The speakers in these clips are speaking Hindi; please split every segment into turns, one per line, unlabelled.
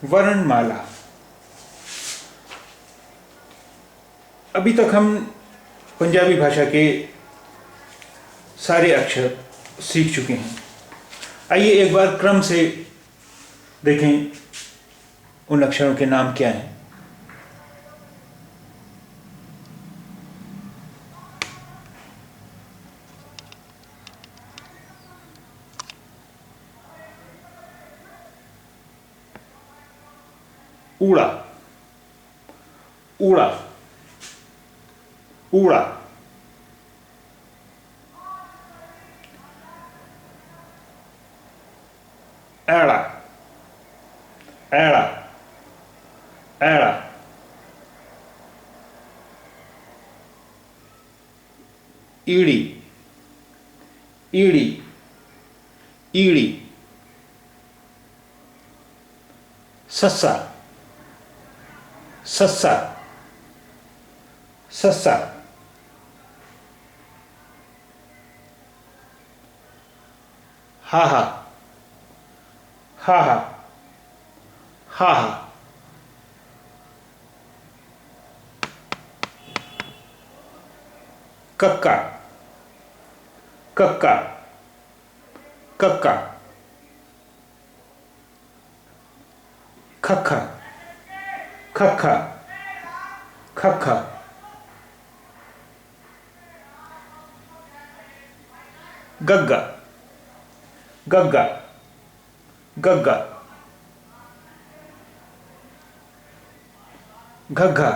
वर्णमाला। अभी तक हम पंजाबी भाषा के सारे अक्षर सीख चुके हैं। आइए एक बार क्रम से देखें उन अक्षरों के नाम क्या हैं। ऊड़ा, ऊड़ा, ऊड़ा। ऐड़ा, ऐड़ा, ऐड़ा। ईड़ी, ईड़ी, ईड़ी। सस्सा, सस्सा, सस्सा। हाहा, हाहा, हाहा। कक्का, कक्का, कक्का। खखा, खखा, खखा। गग्गा, गग्गा, गग्गा। घग्घा,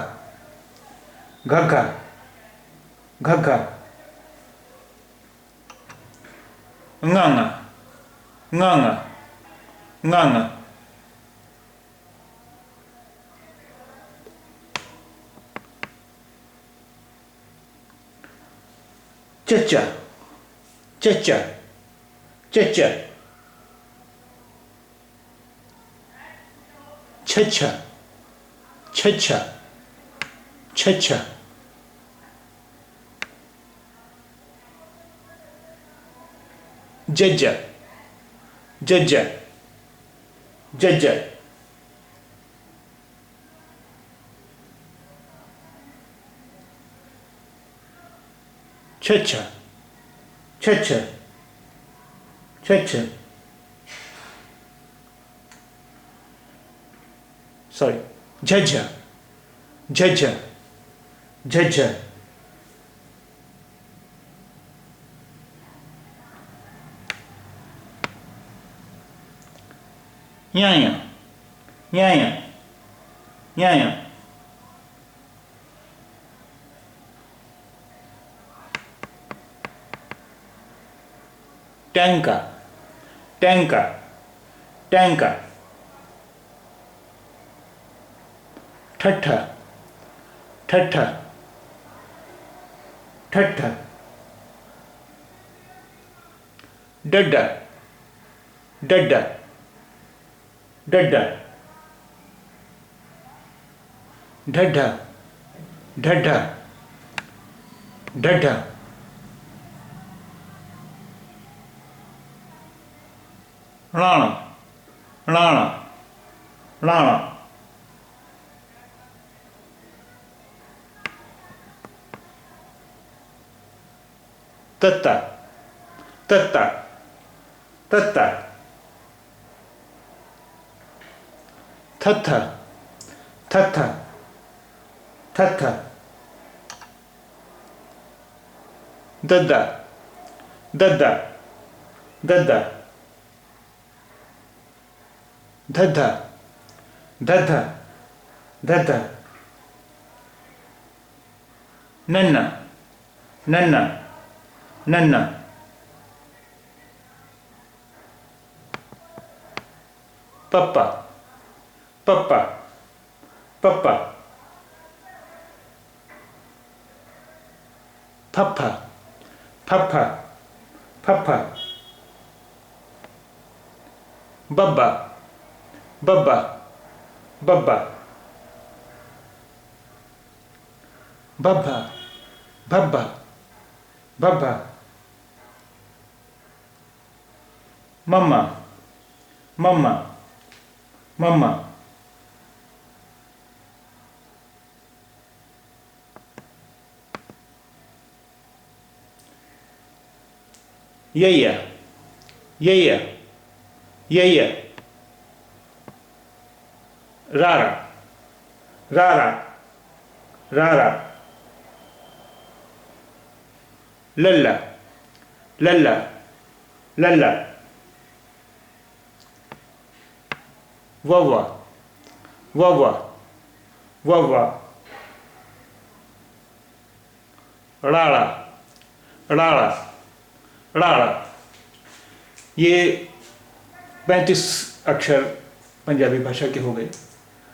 घग्घा, घग्घा। ङाङा, ङाङा, ङाङा। चच्चा, चच्चा, चच्चा। छच्छा, छच्छा, छच्छा। जज्जा, जज्जा, जज्जा। छच्छा, छच्छा, छच्छा। सॉरी, झज्झा, झज्झा, झज्झा। न्याया, न्याया, न्याया। टैंका, टैंका, टैंका। ठट्ठा, ठट्ठा, ठट्ठा। डड्डा, डड्डा, डड्डा। ढड्ढा, ढड्ढा, ढड्ढा। राणा, राणा, राणा। तत्ता, तत्ता, तत्ता। थत्था, थत्था, थत्था। दद्दा, दद्दा, दद्दा। धद्धा, धद्धा, धद्धा। नन्ना, नन्ना, नन्ना। पप्पा, पप्पा, पप्पा। फप्फा, फप्फा, फप्फा। बब्बा, बब्बा, बब्बा। बब्बा, बब्बा, बब्बा। मम्मा, मम्मा, मम्मा। यैया, यैया, यैया, रारा, रारा, रारा, लल्ला, लल्ला, लल्ला, वव्वा, वव्वा, वव्वा, राड़ा, राड़ा, राड़ा। ये 35 अक्षर पंजाबी भाषा के हो गए।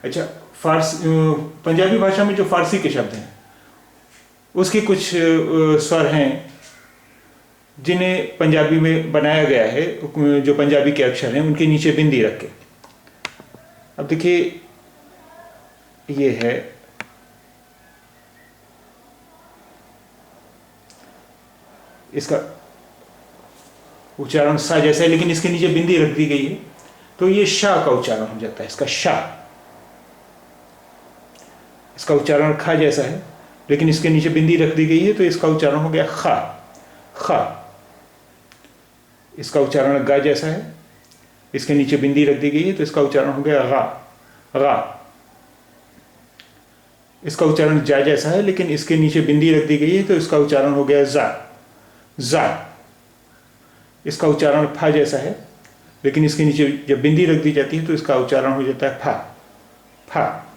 अच्छा, पंजाबी भाषा में जो फारसी के शब्द हैं उसके कुछ स्वर हैं जिन्हें पंजाबी में बनाया गया है, जो पंजाबी के अक्षर हैं उनके नीचे बिंदी रख के। अब देखिए, ये है इसका उच्चारण सा जैसा है, लेकिन इसके नीचे बिंदी रख दी गई है तो ये शाह का उच्चारण हो जाता है। इसका शाह, इसका उच्चारण खा जैसा है लेकिन इसके नीचे बिंदी रख दी गई है तो इसका उच्चारण हो गया खा, खा। इसका उच्चारण गा जैसा है, इसके नीचे बिंदी रख दी गई है तो इसका उच्चारण हो गया गा, गा। इसका उच्चारण जा जैसा है लेकिन इसके नीचे बिंदी रख दी गई है तो इसका उच्चारण हो गया जा, जा। इसका उच्चारण फा जैसा है लेकिन इसके नीचे जब बिंदी रख दी जाती है तो इसका उच्चारण हो जाता है फा, फा।